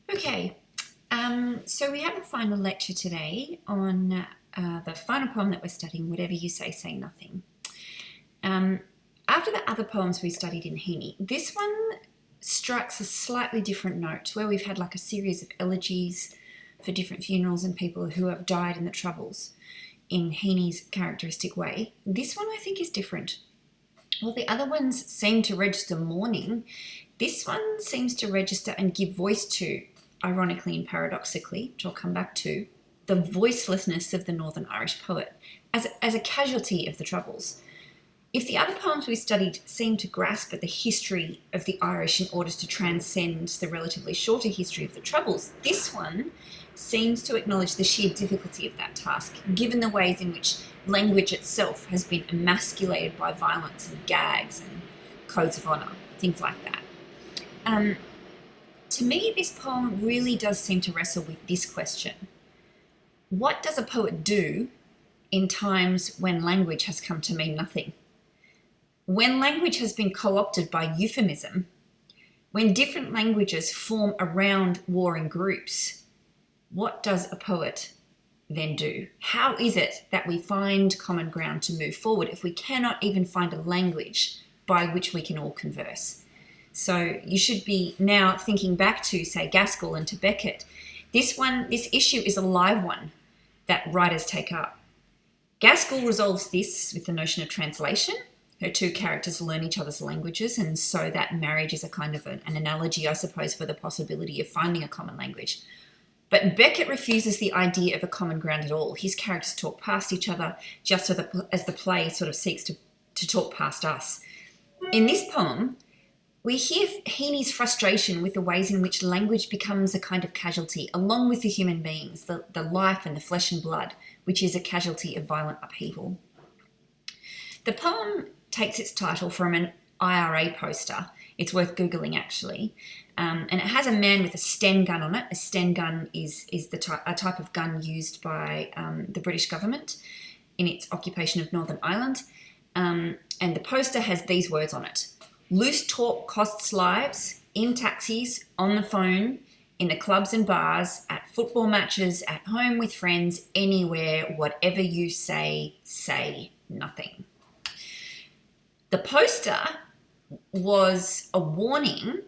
Okay, so we have a final lecture today on the final poem that we're studying, Whatever You Say, Say Nothing. After the other poems we studied in Heaney, this one strikes a slightly different note where we've had like a series of elegies for different funerals and people who have died in the Troubles in Heaney's characteristic way. This one I think is different. While the other ones seem to register mourning, this one seems to register and give voice to, ironically and paradoxically, which I'll come back to, the voicelessness of the Northern Irish poet as a casualty of the Troubles. If the other poems we studied seem to grasp at the history of the Irish in order to transcend the relatively shorter history of the Troubles, this one seems to acknowledge the sheer difficulty of that task, given the ways in which language itself has been emasculated by violence and gags and codes of honour, things like that. To me, this poem really does seem to wrestle with this question. What does a poet do in times when language has come to mean nothing? When language has been co-opted by euphemism, when different languages form around warring groups, what does a poet then do? How is it that we find common ground to move forward if we cannot even find a language by which we can all converse? So you should be now thinking back to, say, Gaskell and to Beckett. This issue is a live one that writers take up. Gaskell resolves this with the notion of translation. Her two characters learn each other's languages, and so that marriage is a kind of an analogy, I suppose, for the possibility of finding a common language. But Beckett refuses the idea of a common ground at all. His characters talk past each other just as the play sort of seeks to talk past us. In this poem, we hear Heaney's frustration with the ways in which language becomes a kind of casualty, along with the human beings, the life and the flesh and blood, which is a casualty of violent upheaval. The poem takes its title from an IRA poster. It's worth Googling, actually. And it has a man with a Sten gun on it. A Sten gun is a type of gun used by the British government in its occupation of Northern Ireland. And the poster has these words on it. Loose talk costs lives, in taxis, on the phone, in the clubs and bars, at football matches, at home with friends, anywhere, whatever you say, say nothing. The poster was a warning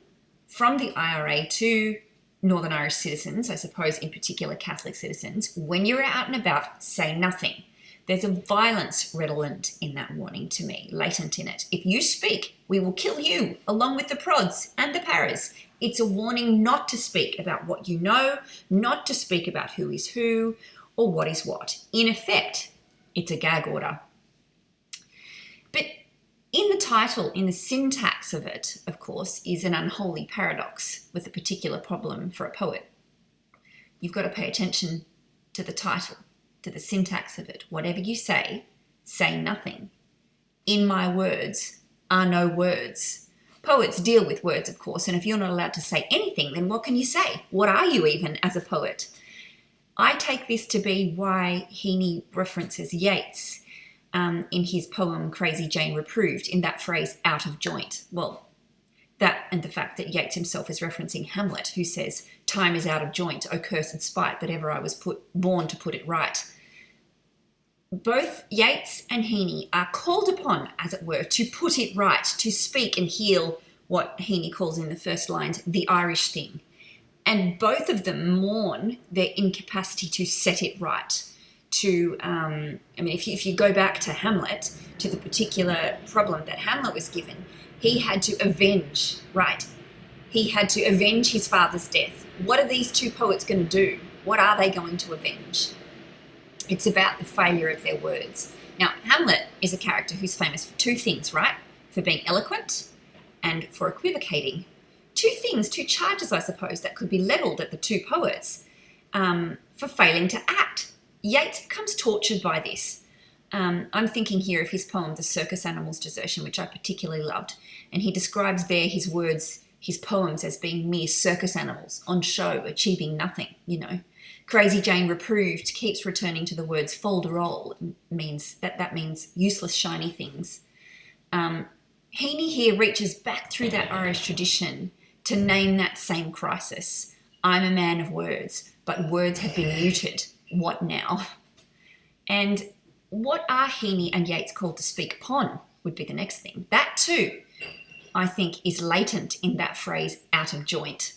from the IRA to Northern Irish citizens, I suppose in particular Catholic citizens, when you're out and about, say nothing. There's a violence redolent in that warning to me, latent in it. If you speak, we will kill you, along with the prods and the paras. It's a warning not to speak about what you know, not to speak about who is who or what is what. In effect, it's a gag order. But in the title, in the syntax of it, of course, is an unholy paradox with a particular problem for a poet. You've got to pay attention to the title, to the syntax of it. Whatever you say, say nothing. In my words are no words. Poets deal with words, of course, and if you're not allowed to say anything, then what can you say? What are you even as a poet? I take this to be why Heaney references Yeats in his poem Crazy Jane Reproved, in that phrase, out of joint. Well, that and the fact that Yeats himself is referencing Hamlet, who says, time is out of joint, O cursed spite, that ever I was born to put it right. Both Yeats and Heaney are called upon, as it were, to put it right, to speak and heal what Heaney calls in the first lines, the Irish thing. And both of them mourn their incapacity to set it right. If you go back to Hamlet, to the particular problem that Hamlet was given, he had to avenge, right? He had to avenge his father's death. What are these two poets going to do? What are they going to avenge? It's about the failure of their words. Now, Hamlet is a character who's famous for two things, right? For being eloquent and for equivocating. Two charges, I suppose, that could be levelled at the two poets for failing to act. Yeats becomes tortured by this. I'm thinking here of his poem, The Circus Animal's Desertion, which I particularly loved. And he describes there his words, his poems, as being mere circus animals on show, achieving nothing, Crazy Jane Reproved keeps returning to the words folderol, means useless shiny things. Heaney here reaches back through that Irish tradition to name that same crisis. I'm a man of words, but words have been muted. What now? And what are Heaney and Yeats called to speak upon would be the next thing. That too, I think, is latent in that phrase, out of joint.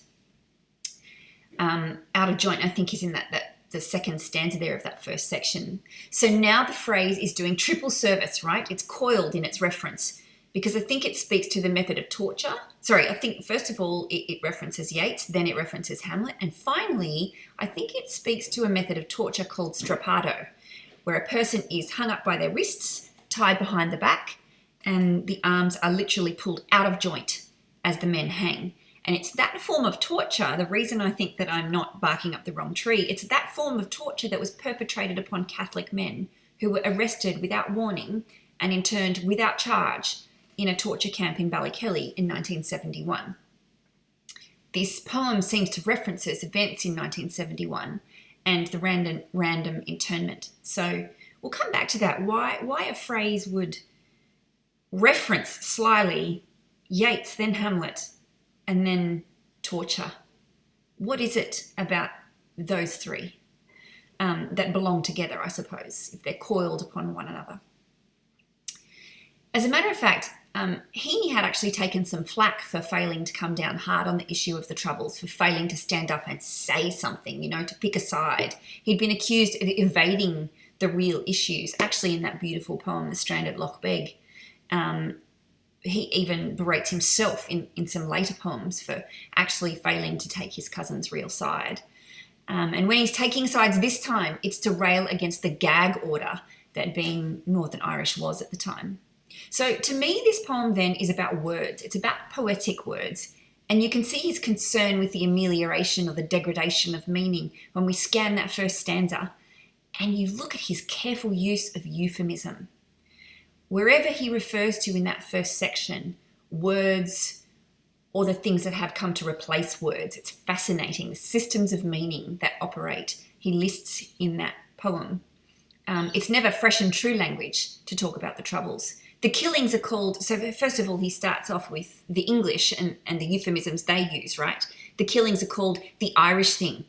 Out of joint, I think, is in that the second stanza there of that first section. So now the phrase is doing triple service, right? It's coiled in its reference, because I think it speaks to the method of torture. Sorry, I think first of all, it references Yeats, then it references Hamlet, and finally, I think it speaks to a method of torture called strappato, where a person is hung up by their wrists, tied behind the back, and the arms are literally pulled out of joint as the men hang. And it's that form of torture, the reason I think that I'm not barking up the wrong tree, it's that form of torture that was perpetrated upon Catholic men who were arrested without warning and interned without charge in a torture camp in Ballykelly in 1971. This poem seems to reference events in 1971 and the random internment. So we'll come back to that. Why a phrase would reference slyly Yeats, then Hamlet, and then torture. What is it about those three that belong together, I suppose, if they're coiled upon one another? As a matter of fact, Heaney had actually taken some flack for failing to come down hard on the issue of the Troubles, for failing to stand up and say something, to pick a side. He'd been accused of evading the real issues, actually in that beautiful poem, The Strand at Loch Beg. He even berates himself in some later poems for actually failing to take his cousin's real side. And when he's taking sides this time, it's to rail against the gag order that being Northern Irish was at the time. So to me, this poem then is about words. It's about poetic words. And you can see his concern with the amelioration or the degradation of meaning when we scan that first stanza and you look at his careful use of euphemism. Wherever he refers to in that first section, words or the things that have come to replace words, it's fascinating, the systems of meaning that operate, he lists in that poem. It's never fresh and true language to talk about the Troubles. The killings are called, so first of all, he starts off with the English and the euphemisms they use, right? The killings are called the Irish thing.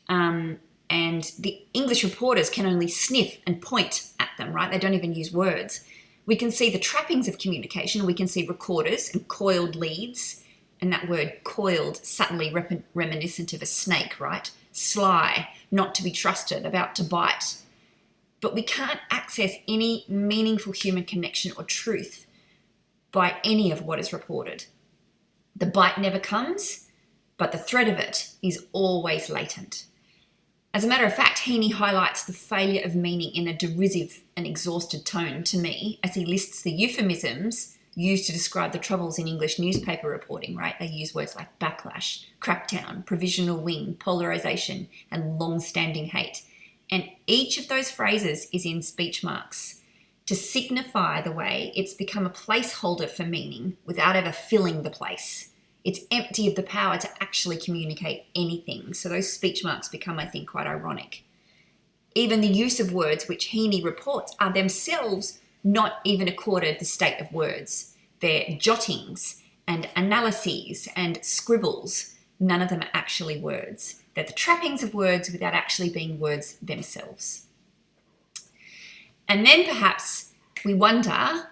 And the English reporters can only sniff and point at them, right? They don't even use words. We can see the trappings of communication. We can see recorders and coiled leads. And that word coiled, subtly reminiscent of a snake, right? Sly, not to be trusted, about to bite. But we can't access any meaningful human connection or truth by any of what is reported. The bite never comes, but the threat of it is always latent. As a matter of fact, Heaney highlights the failure of meaning in a derisive and exhausted tone to me as he lists the euphemisms used to describe the Troubles in English newspaper reporting, right? They use words like backlash, crackdown, provisional wing, polarisation, and long-standing hate. And each of those phrases is in speech marks to signify the way it's become a placeholder for meaning without ever filling the place. It's empty of the power to actually communicate anything. So those speech marks become, I think, quite ironic. Even the use of words which Heaney reports are themselves not even accorded the state of words. They're jottings and analyses and scribbles. None of them are actually words. They're the trappings of words without actually being words themselves. And then perhaps we wonder,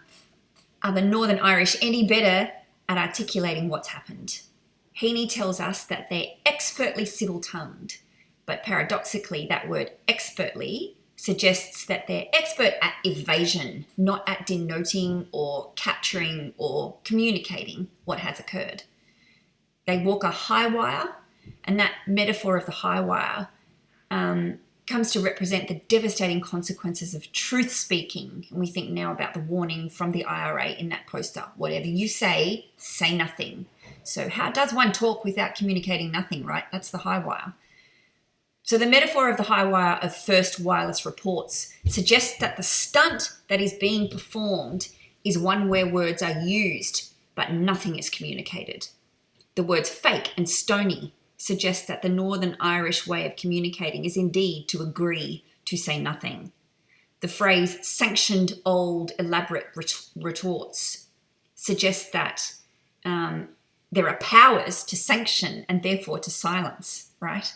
are the Northern Irish any better at articulating what's happened? Heaney tells us that they're expertly civil-tongued, but paradoxically that word expertly suggests that they're expert at evasion, not at denoting or capturing or communicating what has occurred. They walk a high wire, and that metaphor of the high wire comes to represent the devastating consequences of truth speaking. And we think now about the warning from the IRA in that poster. Whatever you say nothing. So how does one talk without communicating nothing, right? That's the high wire. So the metaphor of the high wire of first wireless reports suggests that the stunt that is being performed is one where words are used, but nothing is communicated. The words fake and stony suggest that the Northern Irish way of communicating is indeed to agree to say nothing. The phrase sanctioned old elaborate retorts suggests that there are powers to sanction and therefore to silence, right?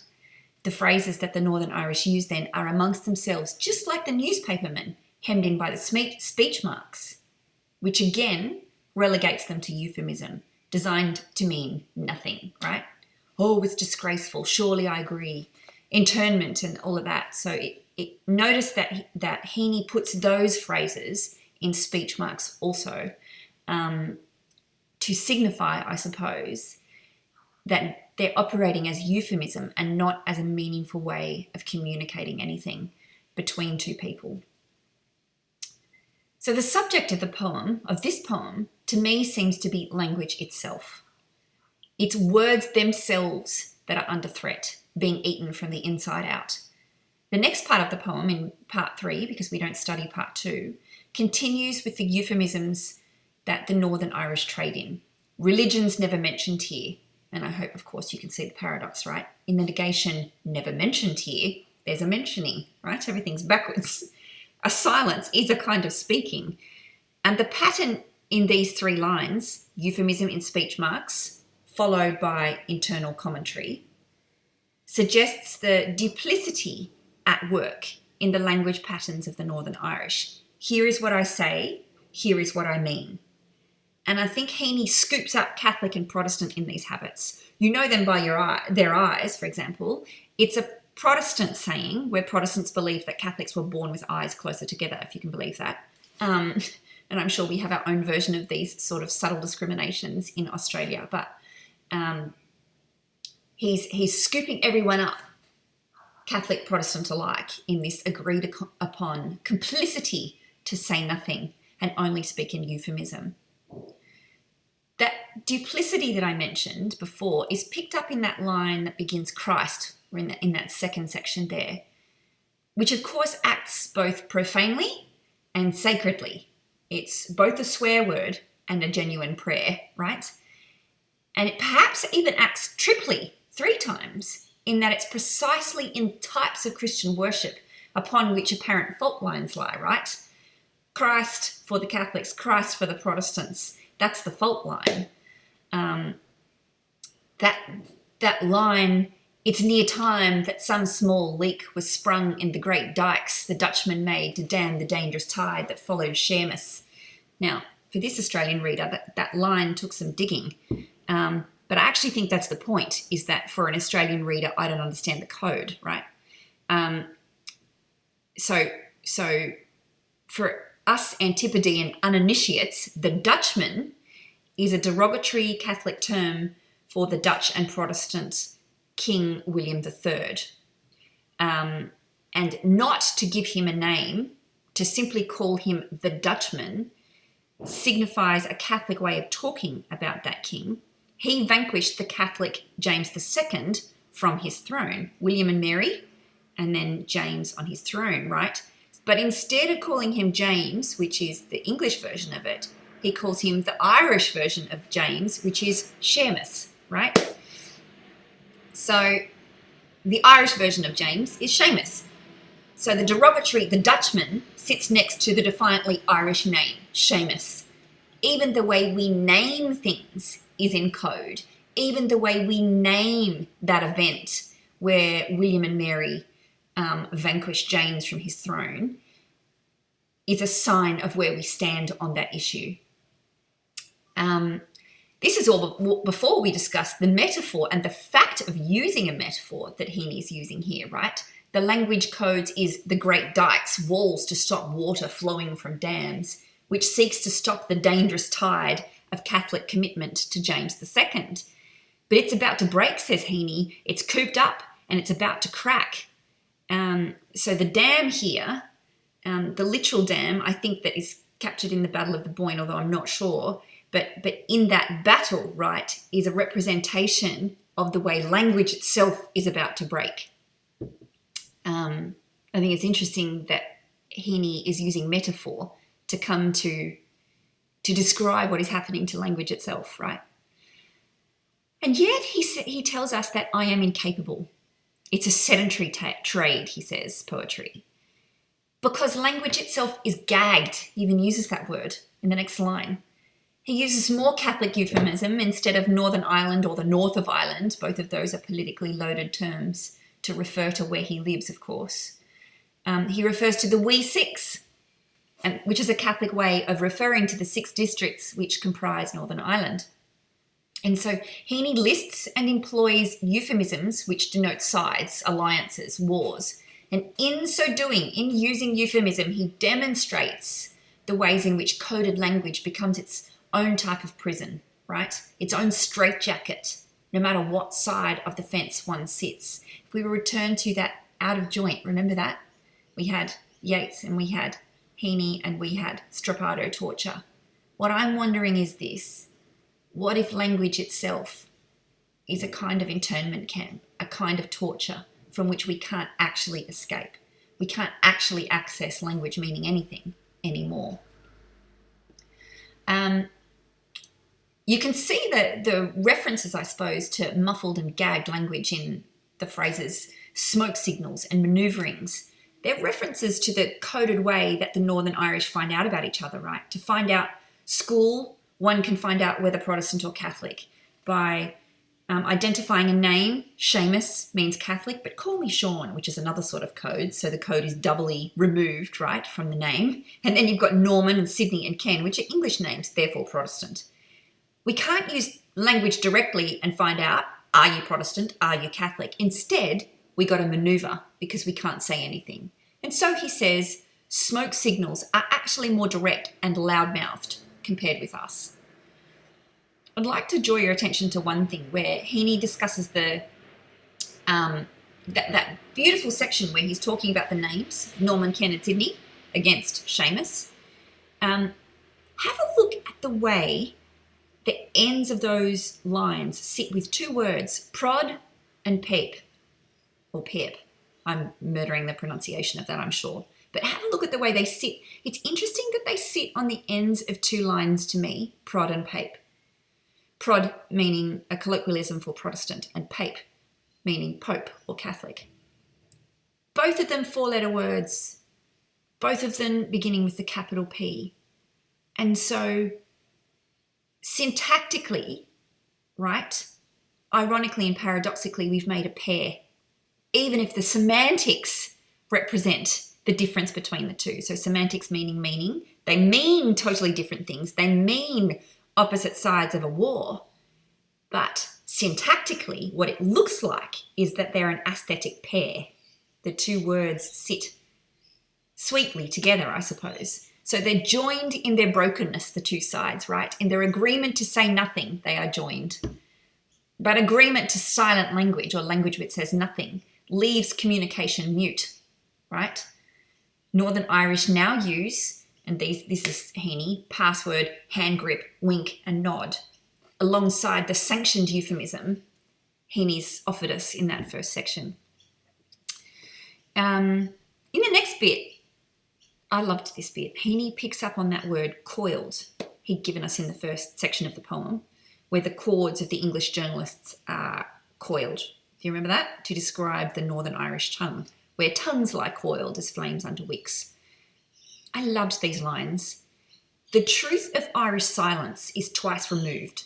The phrases that the Northern Irish use then are amongst themselves, just like the newspapermen, hemmed in by the speech marks, which again relegates them to euphemism, designed to mean nothing, right? Oh, it's disgraceful. Surely I agree. Internment and all of that. So notice that Heaney puts those phrases in speech marks also to signify, I suppose, that they're operating as euphemism and not as a meaningful way of communicating anything between two people. So the subject of this poem, to me seems to be language itself. It's words themselves that are under threat, being eaten from the inside out. The next part of the poem, in part 3, because we don't study part 2, continues with the euphemisms that the Northern Irish trade in. Religion's never mentioned here, and I hope, of course, you can see the paradox, right? In the negation, never mentioned here, there's a mentioning, right? Everything's backwards. A silence is a kind of speaking. And the pattern in these 3 lines, euphemism in speech marks, followed by internal commentary, suggests the duplicity at work in the language patterns of the Northern Irish. Here is what I say, here is what I mean. And I think Heaney scoops up Catholic and Protestant in these habits. You know them by their eyes, for example. It's a Protestant saying where Protestants believe that Catholics were born with eyes closer together, if you can believe that. And I'm sure we have our own version of these sort of subtle discriminations in Australia, but he's scooping everyone up, Catholic, Protestant alike, in this agreed upon complicity to say nothing and only speak in euphemism. That duplicity that I mentioned before is picked up in that line that begins Christ, or in that second section there, which of course acts both profanely and sacredly. It's both a swear word and a genuine prayer, right? And it perhaps even acts triply, 3 times, in that it's precisely in types of Christian worship upon which apparent fault lines lie, right? Christ for the Catholics, Christ for the Protestants. That's the fault line. That line, it's near time that some small leak was sprung in the great dikes the Dutchman made to dam the dangerous tide that followed Sheerness. Now, for this Australian reader, that line took some digging. But I actually think that's the point, is that for an Australian reader, I don't understand the code, right? So for us Antipodean uninitiates, the Dutchman is a derogatory Catholic term for the Dutch and Protestant King William III. And not to give him a name, to simply call him the Dutchman, signifies a Catholic way of talking about that king. He vanquished the Catholic James II from his throne, William and Mary, and then James on his throne, right? But instead of calling him James, which is the English version of it, he calls him the Irish version of James, which is Sheerness, right? So the Irish version of James is Seamus. So the derogatory, the Dutchman, sits next to the defiantly Irish name, Seamus. Even the way we name things is in code. Even the way we name that event where William and Mary vanquished James from his throne is a sign of where we stand on that issue. This is all before we discuss the metaphor and the fact of using a metaphor that Heaney's using here, right? The language codes is the great dikes, walls to stop water flowing from dams, which seeks to stop the dangerous tide of Catholic commitment to James II. But it's about to break, says Heaney. It's cooped up and it's about to crack. So the dam here, the literal dam, I think that is captured in the Battle of the Boyne, although I'm not sure. But in that battle, right, is a representation of the way language itself is about to break. I think it's interesting that Heaney is using metaphor to come to describe what is happening to language itself, right? And yet he tells us that I am incapable. It's a sedentary trade, he says, poetry. Because language itself is gagged. He even uses that word in the next line. He uses more Catholic euphemism instead of Northern Ireland or the north of Ireland. Both of those are politically loaded terms to refer to where he lives, of course. He refers to the Wee Six, which is a Catholic way of referring to the 6 districts which comprise Northern Ireland. And so Heaney lists and employs euphemisms which denote sides, alliances, wars. And in so doing, in using euphemism, he demonstrates the ways in which coded language becomes its own type of prison, right? Its own straitjacket, no matter what side of the fence one sits. If we return to that out of joint, remember that? We had Yeats and we had Heaney and we had Strappado torture. What I'm wondering is this: what if language itself is a kind of internment camp, a kind of torture from which we can't actually escape? We can't actually access language meaning anything anymore. You can see the references, I suppose, to muffled and gagged language in the phrases smoke signals and manoeuvrings. They're references to the coded way that the Northern Irish find out about each other, right? To find out school, one can find out whether Protestant or Catholic by identifying a name. Seamus means Catholic, but call me Sean, which is another sort of code. So the code is doubly removed, right, from the name. And then you've got Norman and Sydney and Ken, which are English names, therefore Protestant. We can't use language directly and find out, are you Protestant, are you Catholic? Instead, we got to manoeuvre because we can't say anything. And so he says smoke signals are actually more direct and loud-mouthed compared with us. I'd like to draw your attention to one thing where Heaney discusses that beautiful section where he's talking about the names, Norman, Ken and Sydney, against Seamus. Have a look at the way the ends of those lines sit with 2 words, prod and peep, or pep. I'm murdering the pronunciation of that, I'm sure. But have a look at the way they sit. It's interesting that they sit on the ends of 2 lines to me, prod and peep. Prod meaning a colloquialism for Protestant, and peep meaning Pope or Catholic. Both of them 4-letter words, both of them beginning with the capital P. And so syntactically, right, ironically and paradoxically, we've made a pair, even if the semantics represent the difference between the two. So semantics meaning, they mean totally different things. They mean opposite sides of a war. But syntactically, what it looks like is that they're an aesthetic pair. The 2 words sit sweetly together, I suppose. So they're joined in their brokenness, the 2 sides, right? In their agreement to say nothing, they are joined. But agreement to silent language, or language which says nothing, leaves communication mute, right? Northern Irish now use, and this is Heaney, password, hand grip, wink and nod, alongside the sanctioned euphemism Heaney's offered us in that first section. In the next bit, I loved this bit. Heaney picks up on that word coiled he'd given us in the first section of the poem, where the chords of the English journalists are coiled. Do you remember that? To describe the Northern Irish tongue, where tongues lie coiled as flames under wicks. I loved these lines. The truth of Irish silence is twice removed.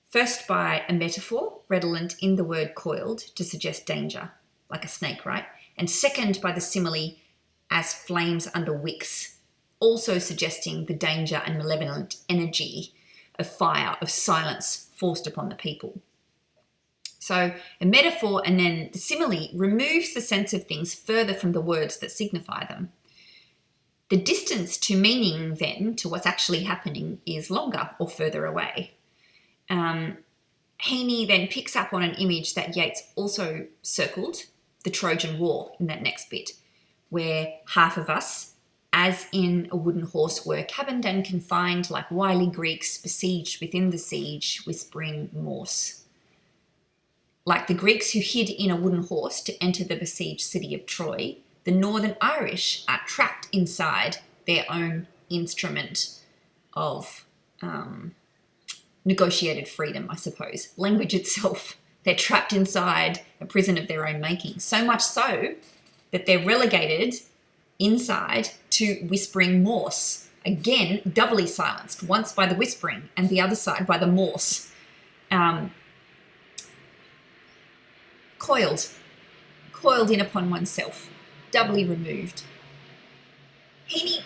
First by a metaphor redolent in the word coiled to suggest danger, like a snake, right? And second by the simile as flames under wicks, also suggesting the danger and malevolent energy of fire, of silence forced upon the people. So a metaphor and then the simile removes the sense of things further from the words that signify them. The distance to meaning then, to what's actually happening, is longer or further away. Heaney then picks up on an image that Yeats also circled, the Trojan War, in that next bit, where half of us, as in a wooden horse, were cabined and confined like wily Greeks besieged within the siege, whispering Morse. Like the Greeks who hid in a wooden horse to enter the besieged city of Troy, the Northern Irish are trapped inside their own instrument of negotiated freedom, I suppose. Language itself, they're trapped inside a prison of their own making. So much so that they're relegated inside to whispering Morse, again, doubly silenced, once by the whispering and the other side by the Morse. Coiled in upon oneself, doubly removed. Heaney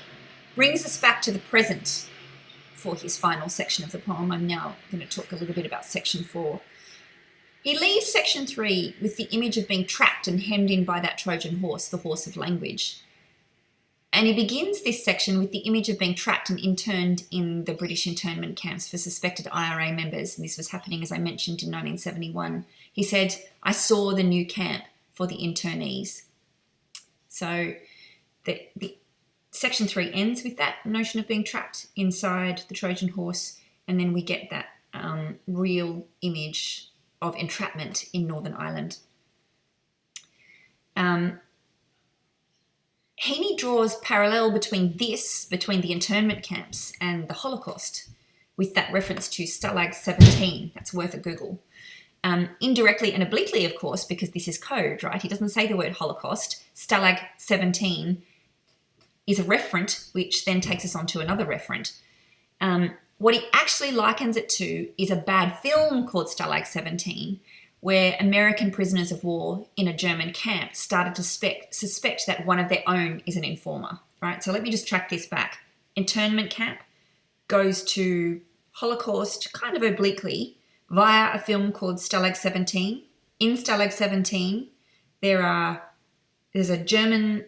brings us back to the present for his final section of the poem. I'm now going to talk a little bit about section 4. He leaves section 3 with the image of being trapped and hemmed in by that Trojan horse, the horse of language. And he begins this section with the image of being trapped and interned in the British internment camps for suspected IRA members. And this was happening, as I mentioned, in 1971. He said, "I saw the new camp for the internees." So the section 3 ends with that notion of being trapped inside the Trojan horse, and then we get that real image of entrapment in Northern Ireland. Heaney draws parallel between the internment camps and the Holocaust, with that reference to Stalag 17. That's worth a Google. Indirectly and obliquely, of course, because this is code, right? He doesn't say the word Holocaust. Stalag 17 is a referent, which then takes us on to another referent. What he actually likens it to is a bad film called Stalag 17, where American prisoners of war in a German camp started to suspect that one of their own is an informer, right? So let me just track this back. Internment camp goes to Holocaust kind of obliquely via a film called Stalag 17. In Stalag 17, there's a German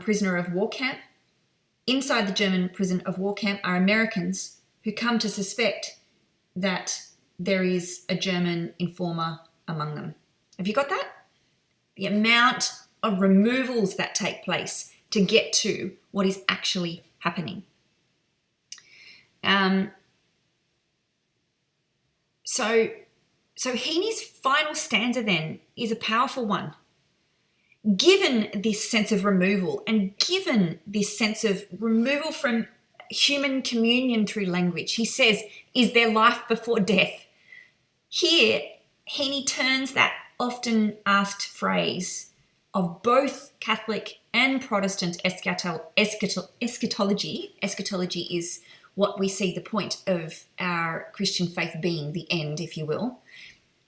prisoner of war camp. Inside the German prison of war camp are Americans who come to suspect that there is a German informer among them. Have you got that? The amount of removals that take place to get to what is actually happening. So Heaney's final stanza then is a powerful one. Given this sense of removal and given this sense of removal from human communion through language, he says, "Is there life before death?" Here, Heaney turns that often asked phrase of both Catholic and Protestant eschatology. Eschatology is what we see the point of our Christian faith being, the end, if you will.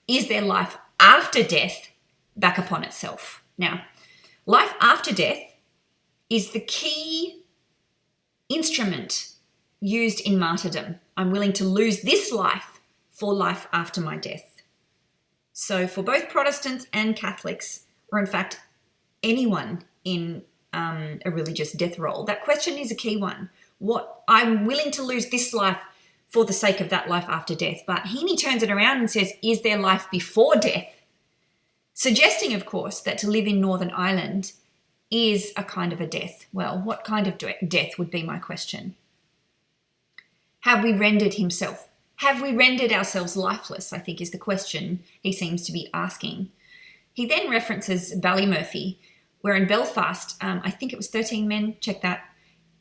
Is there life after death back upon itself? Now, life after death is the key instrument used in martyrdom. I'm willing to lose this life for life after my death. So for both Protestants and Catholics, or in fact anyone in a religious death roll, that question is a key one. I'm willing to lose this life for the sake of that life after death. But Heaney turns it around and says, is there life before death? Suggesting, of course, that to live in Northern Ireland is a kind of a death. Well, what kind of death would be my question? Have we rendered himself? Have we rendered ourselves lifeless, I think is the question he seems to be asking. He then references Ballymurphy, where in Belfast, I think it was 13 men, check that,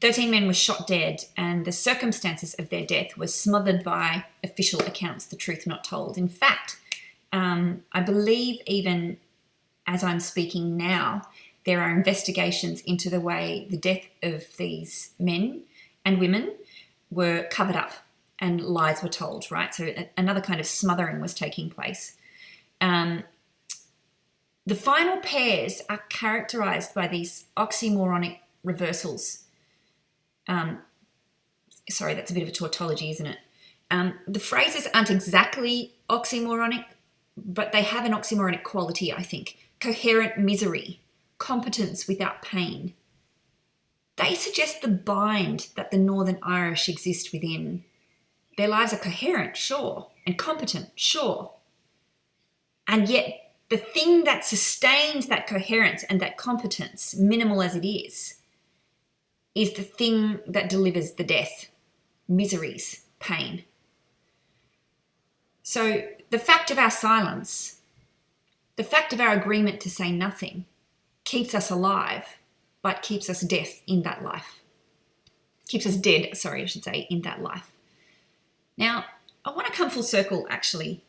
13 men were shot dead, and the circumstances of their death were smothered by official accounts, the truth not told. In fact, I believe even as I'm speaking now, there are investigations into the way the death of these men and women were covered up and lies were told, right? So another kind of smothering was taking place. The final pairs are characterized by these oxymoronic reversals. Sorry, that's a bit of a tautology, isn't it? The phrases aren't exactly oxymoronic, but they have an oxymoronic quality, I think. Coherent misery, competence without pain. They suggest the bind that the Northern Irish exist within. Their lives are coherent, sure, and competent, sure. And yet the thing that sustains that coherence and that competence, minimal as it is the thing that delivers the death, miseries, pain. So the fact of our silence, the fact of our agreement to say nothing, keeps us alive, but keeps us deaf in that life. Keeps us dead, sorry, I should say, in that life. Now, I want to come full circle, actually,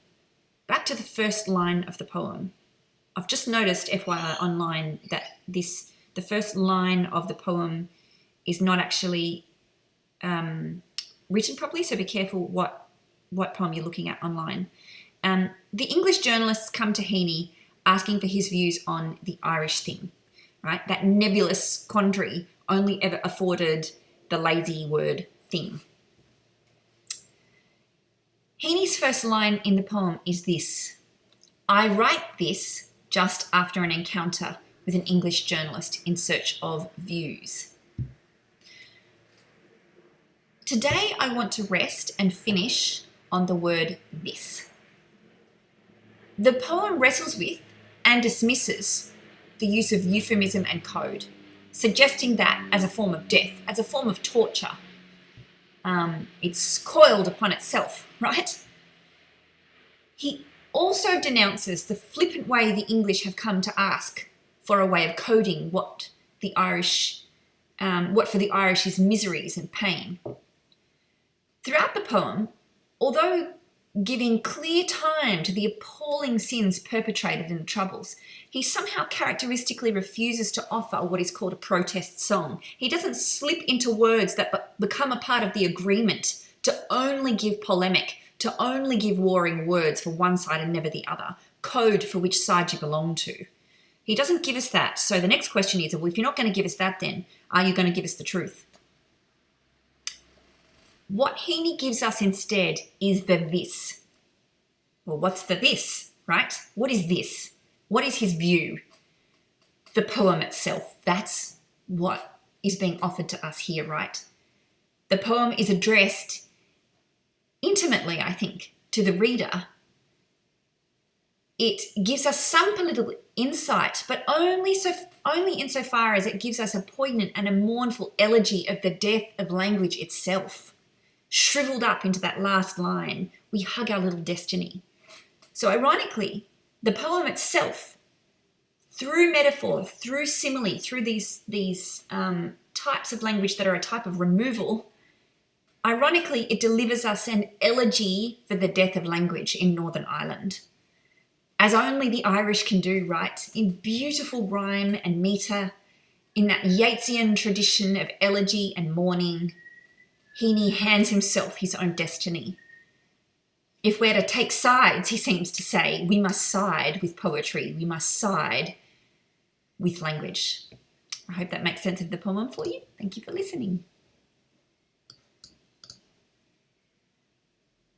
back to the first line of the poem. I've just noticed, FYI, online, that the first line of the poem is not actually written properly, so be careful what poem you're looking at online. The English journalists come to Heaney asking for his views on the Irish thing, right? That nebulous quandary only ever afforded the lazy word thing. Heaney's first line in the poem is this: I write this just after an encounter with an English journalist in search of views. Today I want to rest and finish on the word this. The poem wrestles with and dismisses the use of euphemism and code, suggesting that as a form of death, as a form of torture, it's coiled upon itself, right? He also denounces the flippant way the English have come to ask for a way of coding what for the Irish is miseries and pain. Throughout the poem, although giving clear time to the appalling sins perpetrated in the Troubles, he somehow characteristically refuses to offer what is called a protest song. He doesn't slip into words that become a part of the agreement to only give polemic, to only give warring words for one side and never the other, code for which side you belong to. He doesn't give us that. So the next question is, well, if you're not going to give us that, then are you going to give us the truth? What Heaney gives us instead is the this. Well, what's the this, right? What is this? What is his view? The poem itself. That's what is being offered to us here, right? The poem is addressed intimately, I think, to the reader. It gives us some political insight, but only insofar as it gives us a poignant and a mournful elegy of the death of language itself. Shriveled up into that last line, we hug our little destiny. So ironically, the poem itself, through metaphor, through simile, through these types of language that are a type of removal, ironically, it delivers us an elegy for the death of language in Northern Ireland, as only the Irish can do, right? In beautiful rhyme and metre, in that Yeatsian tradition of elegy and mourning, Heaney hands himself his own destiny. If we're to take sides, he seems to say, we must side with poetry. We must side with language. I hope that makes sense of the poem for you. Thank you for listening.